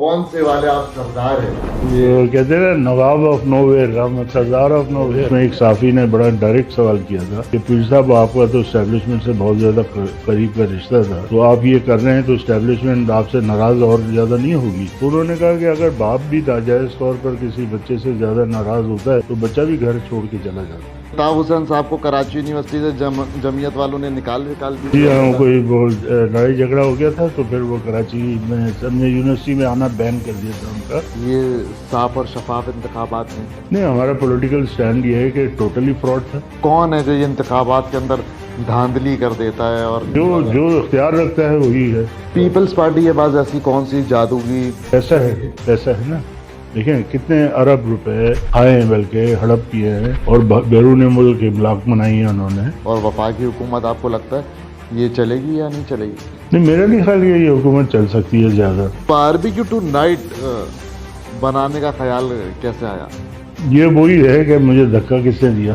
کون سے والے آپ سردار ہیں؟ یہ کہتے ہیں نواب آف نو ویئر، ہم سردار آف نو ویئر میں ایک صحافی نے بڑا ڈائریکٹ سوال کیا تھا کہ پیر صاحب آپ کا تو اسٹیبلشمنٹ سے بہت زیادہ قریب کا رشتہ تھا، تو آپ یہ کر رہے ہیں تو اسٹیبلشمنٹ آپ سے ناراض اور زیادہ نہیں ہوگی؟ تو انہوں نے کہا کہ اگر باپ بھی ناجائز طور پر کسی بچے سے زیادہ ناراض ہوتا ہے تو بچہ بھی گھر چھوڑ کے چلا جاتا ہے۔ طاہر حسین صاحب کو کراچی یونیورسٹی سے جمعیت والوں نے نکال جی ہاں، کوئی لڑائی جھگڑا ہو گیا تھا تو پھر وہ کراچی میں یونیورسٹی میں آنا بین کر دیا تھا ان کا۔ یہ صاف اور شفاف انتخابات ہیں؟ نہیں، ہمارا پولیٹیکل سٹینڈ یہ ہے کہ ٹوٹلی فراڈ تھا۔ کون ہے جو یہ انتخابات کے اندر دھاندلی کر دیتا ہے اور جو اختیار رکھتا ہے وہی ہے۔ پیپلز پارٹی کے بعد ایسی کون سی جادوگی ایسا ہے نا، دیکھیں کتنے ارب روپے آئے ہیں، بلکہ ہڑپ کیے ہیں اور بیرون ملک املاک منائی ہے انہوں نے۔ اور وفاقی حکومت آپ کو لگتا ہے یہ چلے گی یا نہیں چلے گی؟ نہیں، میرا نہیں خیال یہ حکومت چل سکتی ہے زیادہ۔ باربیکیو ٹو نائٹ بنانے کا خیال کیسے آیا؟ یہ وہی ہے کہ مجھے دھکا کس نے دیا۔